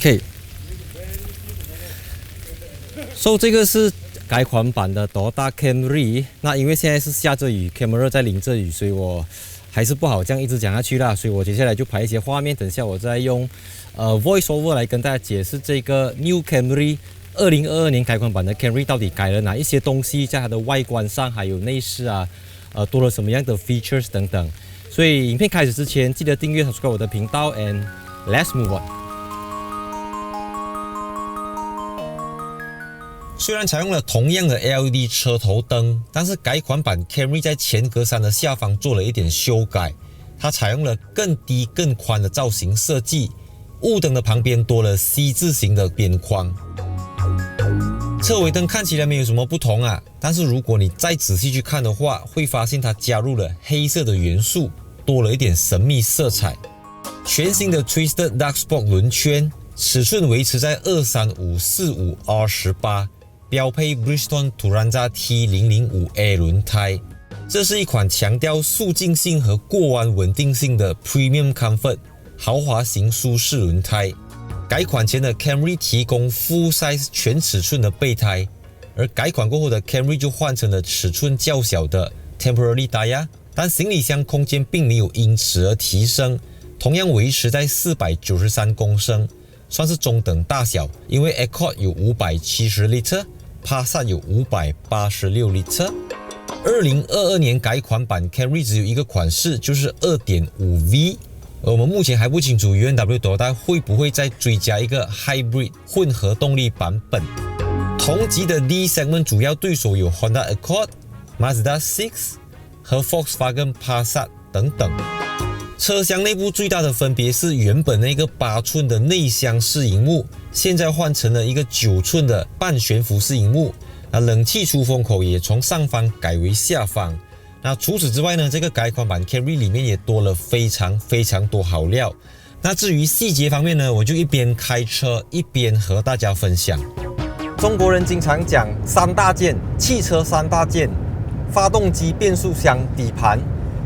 OK， 这个是改款版的 Toyota Camry。那因为现在是下着雨 ，Camera 在淋着雨，所以我还是不好这样一直讲下去啦。所以我接下来就拍一些画面，等下我再用voice over 来跟大家解释这个 New Camry 2022年改款版的 Camry 到底改了哪一些东西，在它的外观上还有内饰啊，多了什么样的 features 等等。所以影片开始之前，记得订阅 subscribe 我的频道 and let's move on。虽然采用了同样的 LED 车头灯，但是改款版 Camry 在前格栅的下方做了一点修改，它采用了更低更宽的造型设计，雾灯的旁边多了 C 字形的边框。侧尾灯看起来没有什么不同啊，但是如果你再仔细去看的话，会发现它加入了黑色的元素，多了一点神秘色彩。全新的 Twisted Dark Sport 轮圈，尺寸维持在235/45R18。标配 Bridgestone Turanza T005A 轮胎，这是一款强调速进性和过弯稳定性的 Premium Comfort 豪华型舒适轮胎。改款前的 Camry 提供 Full Size 全尺寸的备胎，而改款过后的 Camry 就换成了尺寸较小的 Temporary Tire， 但行李箱空间并没有因此而提升，同样维持在493公升，算是中等大小，因为 Accord 有570 L。Passat 有586 L。2022年改款版 Camry 只有一个款式，就是 2.5V， 而我们目前还不清楚 UNW Toyota 会不会再追加一个 Hybrid 混合动力版本。同级的 D segment 主要对手有 Honda Accord、Mazda 6和 Volkswagen Passat 等等。车厢内部最大的分别是，原本那个8寸的内厢式萤幕，现在换成了一个9寸的半悬浮式萤幕。冷气出风口也从上方改为下方。那除此之外呢，这个改款版 Camry 里面也多了非常多好料。那至于细节方面呢，我就一边开车一边和大家分享。中国人经常讲3大件，汽车3大件：发动机、变速箱、底盘。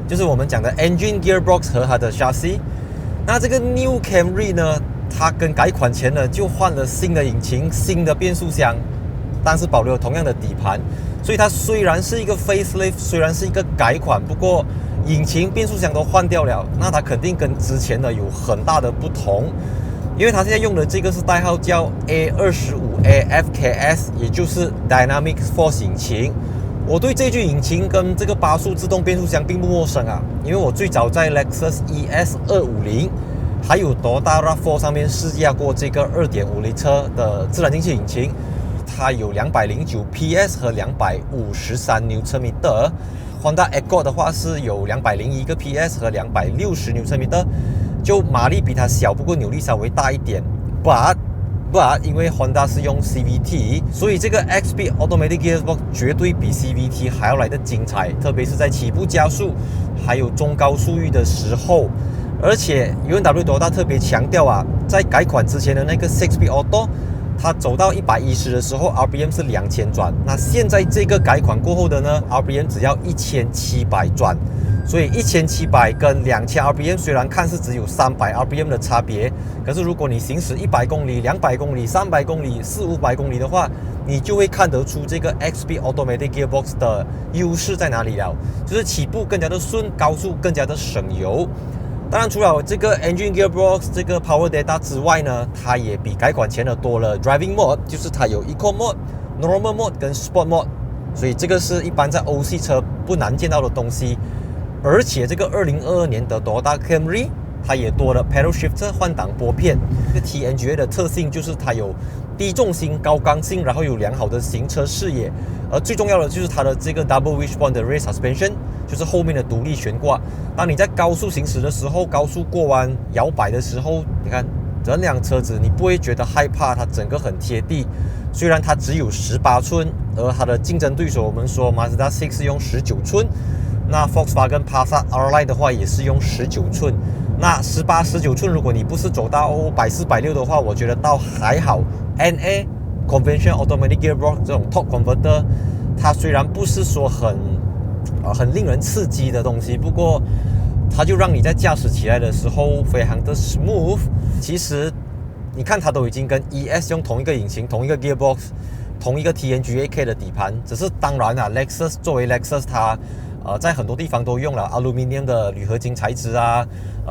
就是我们讲的 engine gearbox 和它的 chassis。那这个 New Camry 呢，它跟改款前呢就换了新的引擎、新的变速箱，但是保留同样的底盘。所以它虽然是一个 facelift， 虽然是一个改款，不过引擎、变速箱都换掉了，那它肯定跟之前的有很大的不同。因为它现在用的这个是代号叫 A25AFKS， 也就是 Dynamic Force 引擎。我对这具引擎跟这个8速自动变速箱并不陌生啊，因为我最早在 Lexus ES250 还有 Toyota RAV4 上面试驾过这个 2.5 L 的自然进气引擎，它有209 PS 和253 Nm。Honda Accord 的话是有201个 PS 和260 Nm， 就马力比它小，不过扭力稍微大一点。But 因为 Honda 是用 CVT， 所以这个 X-Speed Automatic Gearbox 绝对比 CVT 还要来得精彩，特别是在起步加速还有中高速域的时候。而且 UNW Toyota 特别强调啊，在改款之前的那个 6-Speed Auto， 它走到110的时候 RPM 是2000转，那现在这个改款过后的呢 RPM 只要1700转。所以1700跟2000 RPM 虽然看似只有300 RPM 的差别，可是如果你行驶100公里、200公里、300公里、400-500公里的话，你就会看得出这个 X-Speed Automatic Gearbox 的优势在哪里了，就是起步更加的顺，高速更加的省油。当然，除了这个 Engine Gearbox 这个 Power Data 之外呢，它也比改款前的多了 Driving Mode， 就是它有 Eco Mode、Normal Mode 跟 Sport Mode， 所以这个是一般在欧系车不难见到的东西。而且这个2022年的 Toyota Camry 它也多了 Paddle Shifter 换挡拨片。这个 TNGA 的特性就是它有低重心、高刚性，然后有良好的行车视野。而最重要的就是它的这个 Double Wishbone 的 Rear Suspension， 就是后面的独立悬挂。当你在高速行驶的时候、高速过弯、摇摆的时候，你看这辆车子你不会觉得害怕，它整个很贴地。虽然它只有18寸，而它的竞争对手我们说 Mazda 6是用19寸。那 Volkswagen Passat R-Line 的话也是用19寸，那18、19寸，如果你不是走到140、160的话，我觉得倒还好。NA Conventional Automatic Gearbox 这种 Top Converter， 它虽然不是说很令人刺激的东西，不过它就让你在驾驶起来的时候非常的 smooth。其实你看它都已经跟 ES 用同一个引擎、同一个 gearbox、同一个 TNGA-K 的底盘，只是当然啊 ，Lexus 作为 Lexus 它在很多地方都用了 aluminium 的铝合金材质啊，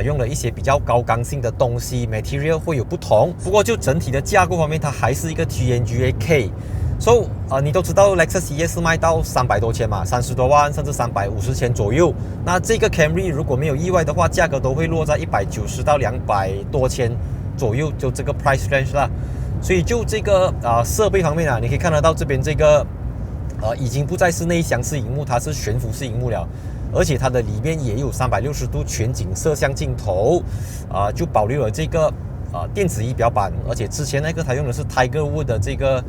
用了一些比较高刚性的东西 ，material 会有不同。不过就整体的架构方面，它还是一个 TNGA-K。So 你都知道 Lexus ES 卖到300多千嘛，30多万甚至350千左右。那这个 Camry 如果没有意外的话，价格都会落在190到200多千左右，就这个 price range 啦。所以就这个设备方面啊，你可以看得到这边这个已经不再是内厢式萤幕，它是悬浮式萤幕了。而且它的里面也有360度全景摄像镜头，就保留了这个电子仪表板，而且之前那个它用的是 Tiger Wood 的这个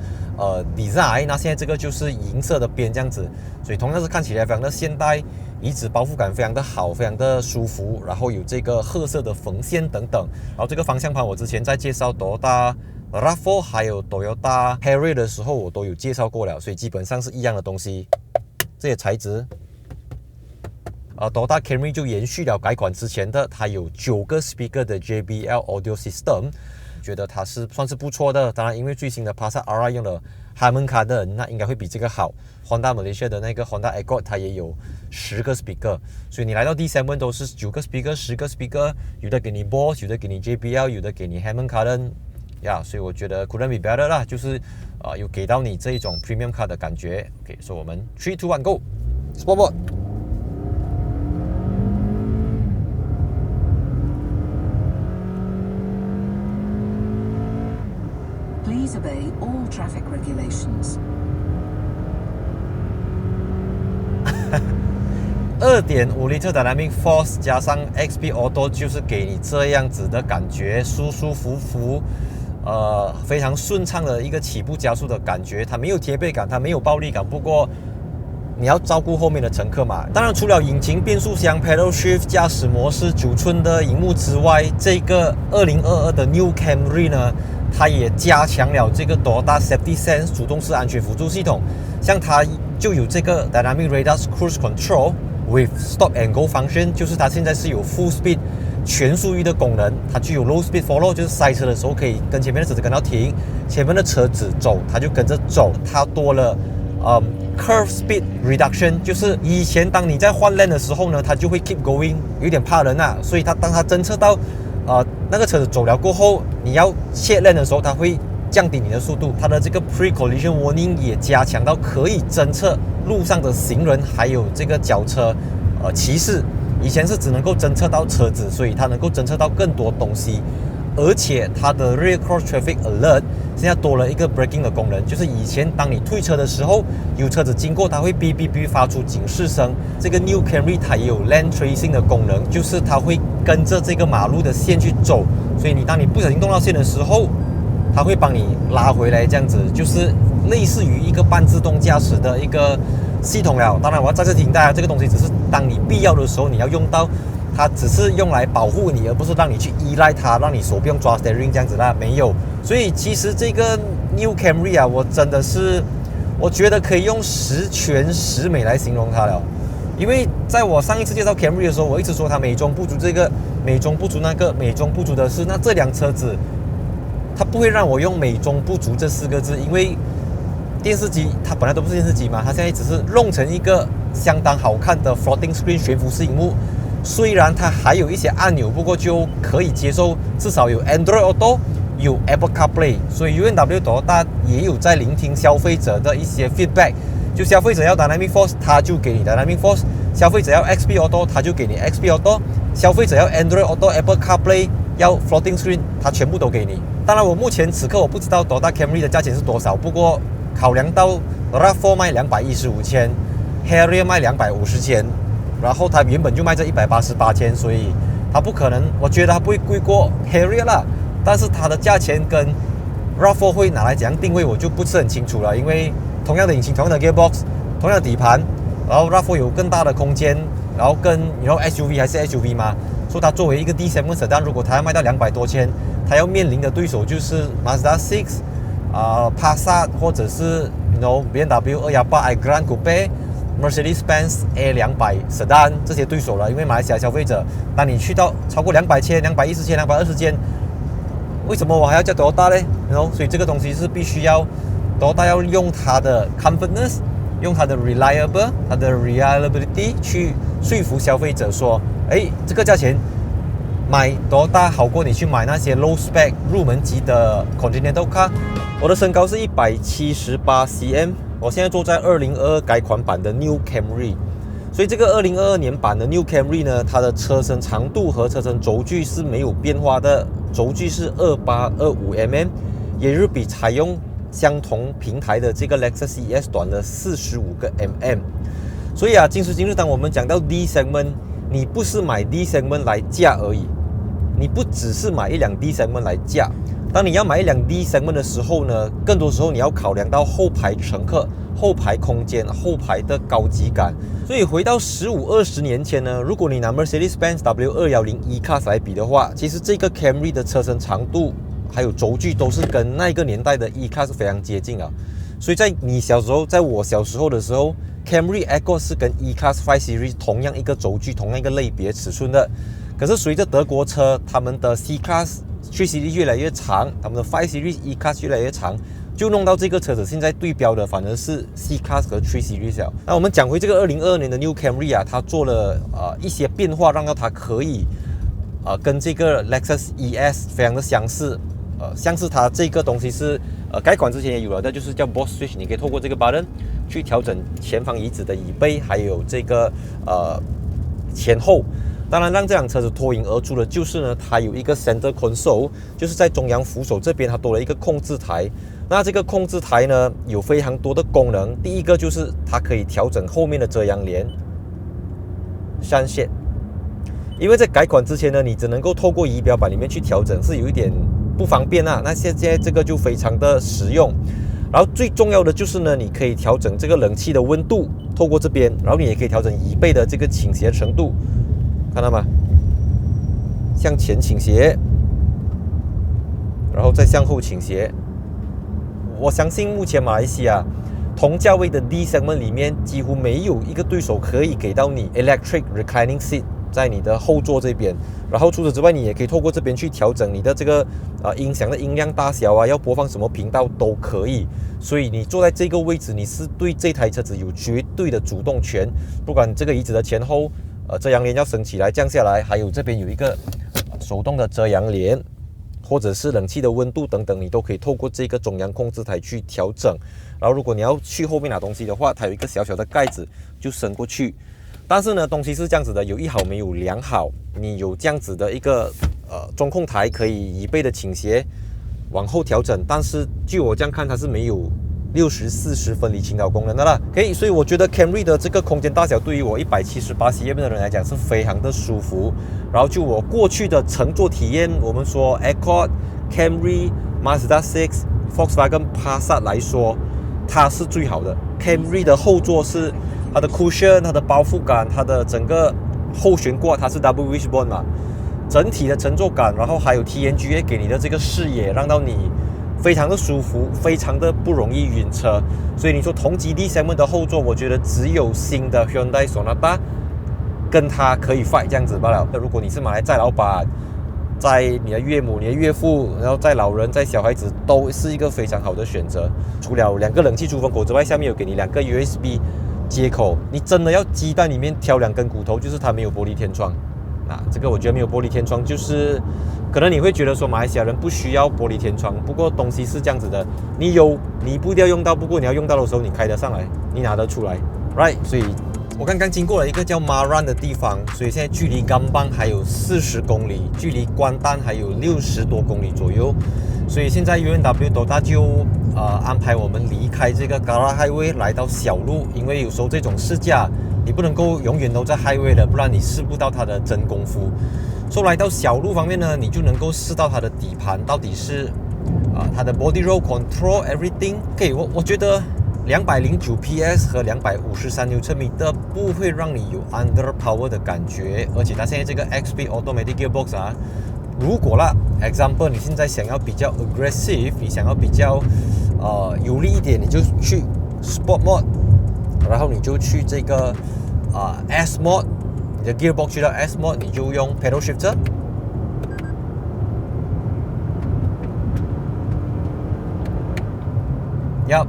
design， 那现在这个就是银色的边这样子，所以同样是看起来非常的现代，椅子包覆感非常的好，非常的舒服，然后有这个褐色的缝线等等，然后这个方向盘我之前在介绍 Toyota RAV4 还有 Toyota Harrier 的时候我都有介绍过了，所以基本上是一样的东西，这些材质。Toyota Camry 就延续了改款之前的，它有9个 speaker 的 JBL Audio System， 觉得它是算是不错的。当然，因为最新的 Passat RI 用了 Harman Kardon， 那应该会比这个好。Honda Malaysia 的那个 Honda Accord 它也有10个 speaker， 所以你来到 D7 都是9个 speaker、10个 speaker， 有的给你 Bose， 有的给你 JBL， 有的给你 Harman Kardon， 所以我觉得 couldn't be better 啦，就是有给到你这一种 Premium Car 的感觉。OK， 所以我们3、2、1 Go Sport Mode。Please obey all traffic regulations. 2.5 Liter Dynamic Force 加上 XP Auto 就是给你这样子的感觉，舒舒服服，非常顺畅的一个起步加速的感觉。它没有贴背感，它没有暴力感，不过你要照顾后面的乘客嘛。当然，除了引擎、变速箱、Pedal Shift、驾驶模式、9寸的荧幕之外，这个2022的 New Camry 呢，它也加强了这个 Toyota Safety Sense 主动式安全辅助系统，像它就有这个 Dynamic Radar Cruise Control with Stop and Go function， 就是它现在是有 Full Speed 全速域的功能，它就有 Low Speed Follow， 就是塞车的时候可以跟前面的车子跟到停，前面的车子走它就跟着走，它多了Curve Speed Reduction， 就是以前当你在换 lane 的时候呢，它就会 keep going， 有点怕人啊，所以当它侦测到那个车子走了过后，你要切 lane 的时候，它会降低你的速度。它的这个 Pre-Collision Warning 也加强到可以侦测路上的行人还有这个脚车骑士。以前是只能够侦测到车子，所以它能够侦测到更多东西。而且它的 Rear Cross Traffic Alert 现在多了一个 Braking 的功能，就是以前当你退车的时候，有车子经过，它会哔哔哔发出警示声。这个 New Camry 它也有 Lane Tracing 的功能，就是它会跟着这个马路的线去走，所以当你不小心动到线的时候，它会帮你拉回来，这样子就是类似于一个半自动驾驶的一个系统了。当然，我要再次提醒大家，这个东西只是当你必要的时候你要用到。它只是用来保护你，而不是让你去依赖它，让你手不用抓 steering 这样子啦，没有。所以其实这个 New Camry 啊，我真的是，我觉得可以用十全十美来形容它了。因为在我上一次介绍 Camry 的时候，我一直说它美中不足这个，美中不足那个，美中不足的是，那这辆车子它不会让我用美中不足这4个字，因为电视机它本来都不是电视机嘛，它现在只是弄成一个相当好看的 floating screen 悬浮式萤幕。虽然它还有一些按钮，不过就可以接受，至少有 Android Auto， 有 Apple CarPlay， 所以 UNW Toyota 也有在聆听消费者的一些 feedback。就消费者要 Dynamic Force， 它就给你 Dynamic Force； 消费者要 XP Auto， 它就给你 XP Auto； 消费者要 Android Auto、Apple CarPlay， 要 Floating Screen， 它全部都给你。当然，我目前此刻我不知道 Toyota Camry 的价钱是多少，不过考量到 RAV4 卖215千 ，Harrier 卖250千。然后它原本就卖这188千，所以它不可能，我觉得它不会贵过 Harrier 啦。但是它的价钱跟 RAV4 会拿来怎样定位，我就不是很清楚了。因为同样的引擎、同样的 gearbox、同样的底盘，然后 RAV4 有更大的空间，然后跟SUV 还是 SUV 嘛，所以它作为一个 D7 sedan， 如果它要卖到200多千，它要面临的对手就是 Mazda 6、Passat 或者是BMW 218i Grand Coupe。Mercedes-Benz A200 Sedan 这些对手了，因为马来西亚消费者，当你去到超过200千、210千、220千，为什么我还要叫 Toyota 呢？所以这个东西是必须要 Toyota 要用它的 confidence， 用它的 reliable， 它的 reliability 去说服消费者说，这个价钱买 Toyota 好过你去买那些 low spec 入门级的 Continental car。我的身高是178cm， 我现在坐在2022改款版的 New Camry。所以这个2022年版的 New Camry 呢，它的车身长度和车身轴距是没有变化的，轴距是2825mm， 也是比采用相同平台的这个 Lexus ES 短了45mm。所以今时今日，当我们讲到 D segment， 你不是买 D segment 来驾而已，你不只是买一辆 D segment 来驾。当你要买一辆 D segment 的时候呢，更多时候你要考量到后排乘客、后排空间、后排的高级感。所以回到15-20年前呢，如果你拿 Mercedes-Benz W210 E-Class 来比的话，其实这个 Camry 的车身长度还有轴距都是跟那个年代的 E-Class 非常接近啊。所以在你小时候，在我小时候的时候， Camry Echo 是跟 E-Class 5 Series 同样一个轴距、同样一个类别尺寸的。可是随着德国车他们的 C-Class 3 Series 越来越长，他们的5 Series E-Class 越来越长，就弄到这个车子现在对标的反而是 C-Class 和3 Series 了。那我们讲回这个2022年的 New Camry 它做了一些变化，让到它可以跟这个 Lexus ES 非常的相似。像是它这个东西是改款之前也有了的，就是叫 Boss Switch， 你可以透过这个 button 去调整前方椅子的椅背，还有这个前后。当然，让这辆车子脱颖而出的就是呢，它有一个 Center Console， 就是在中央扶手这边，它多了一个控制台。那这个控制台呢，有非常多的功能。第一个就是它可以调整后面的遮阳帘 sunshade， 因为在改款之前呢，你只能够透过仪表板里面去调整，是有一点不方便啊。那现在这个就非常的实用。然后最重要的就是呢，你可以调整这个冷气的温度，透过这边，然后你也可以调整椅背的这个倾斜程度。看到吗？向前倾斜，然后再向后倾斜。我相信目前马来西亚同价位的 D segment 里面，几乎没有一个对手可以给到你 Electric Reclining Seat 在你的后座这边。然后除此之外，你也可以透过这边去调整你的这个音响的音量大小啊，要播放什么频道都可以。所以你坐在这个位置，你是对这台车子有绝对的主动权，不管这个椅子的前后。遮阳帘要升起来、降下来，还有这边有一个手动的遮阳帘，或者是冷气的温度等等，你都可以透过这个中央控制台去调整。然后如果你要去后面拿东西的话，它有一个小小的盖子，就伸过去。但是呢，东西是这样子的，有一好没有两好。你有这样子的一个中控台，可以椅背的倾斜往后调整，但是据我这样看，它是没有60-40分离倾倒功能的啦。OK， 所以我觉得 Camry 的这个空间大小对于我178cm的人来讲是非常的舒服。然后就我过去的乘坐体验，我们说 Accord、Camry、Mazda 6、Volkswagen Passat 来说，它是最好的。Camry 的后座是它的 cushion、它的包覆感、它的整个后悬挂，它是 double wishbone 嘛，整体的乘坐感，然后还有 TNGA 给你的这个视野，让到你非常的舒服，非常的不容易晕车。所以你说同级 D segment 的后座，我觉得只有新的 Hyundai Sonata 跟它可以 fight 这样子罢了。如果你是买来载老板、载你的岳母、你的岳父，然后载老人、载小孩子，都是一个非常好的选择。除了2个冷气出风口之外，下面有给你2个 USB 接口。你真的要鸡蛋里面挑2根骨头，就是它没有玻璃天窗。这个我觉得没有玻璃天窗，就是可能你会觉得说马来西亚人不需要玻璃天窗，不过东西是这样子的，你有你不一定要用到，不过你要用到的时候你开得上来，你拿得出来 ，right？ 所以我刚刚经过了一个叫 Maran 的地方，所以现在距离甘邦还有40公里，距离关丹还有60多公里左右，所以现在 UNW Toyota 就安排我们离开这个 Kara Highway 来到小路，因为有时候这种试驾你不能够永远都在 Highway 的，不然你试不到它的真功夫。说来到小路方面呢，你就能够试到它的底盘到底是它的 Body Roll Control Everything。OK， 我觉得209 PS 和253 Nm 不会让你有 underpower 的感觉，而且它现在这个 XP Automatic Gearbox 如果啦 ，example 你现在想要比较 aggressive， 你想要比较有力一点，你就去 Sport Mode， 然后你就去这个S Mode， 你的 Gearbox 去到 S Mode， 你就用 Pedal Shifter。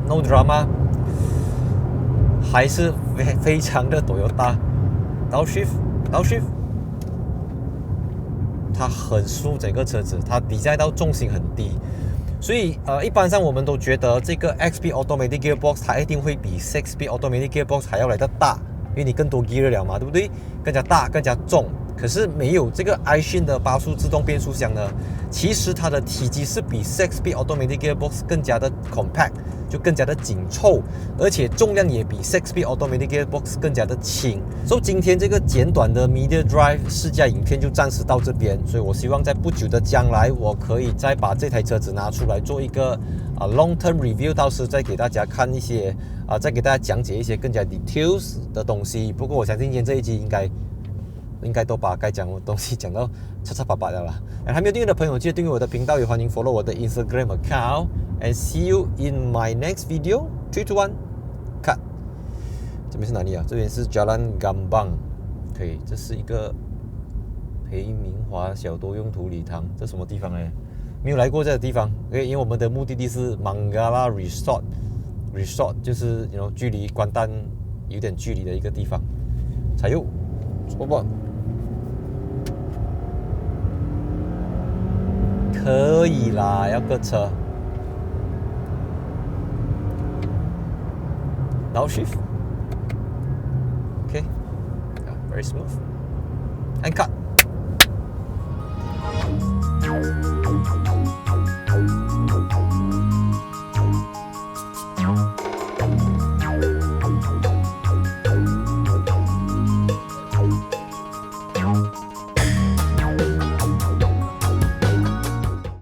，No drama， 还是非常的Toyota。Downshift，它很舒服，整个车子它design到重心很低，所以一般上我们都觉得这个 XP Automatic Gearbox 它一定会比 6-Speed Automatic Gearbox 还要来得大，因为你更多 gear 了嘛，对不对？更加大，更加重。可是没有这个 iShin 的8速自动变速箱呢，其实它的体积是比 6-Speed Automatic Gearbox 更加的 compact， 就更加的紧凑，而且重量也比 6-Speed Automatic Gearbox 更加的轻。所以今天这个简短的 Media Drive 试驾影片就暂时到这边，所以我希望在不久的将来，我可以再把这台车子拿出来做一个long term review， 到时再给大家看一些再给大家讲解一些更加 details 的东西。不过我相信今天这一集应该都把该讲的东西讲到七七八八了啦。还没有订阅的朋友，记得订阅我的频道，也欢迎 follow 我的 Instagram account。And see you in my next video. 3, 2, 1, cut. 这边是哪里啊？这边是 Jalan Gambang。对，这是一个裴明华小多用途礼堂。这什么地方呢？没有来过这个地方。因为我们的目的地是 Manggala Resort。Resort 就是距离关丹有点距离的一个地方。才有，错不？可以啦，要个车。Now shift. Okay. Yeah, very smooth. And cut.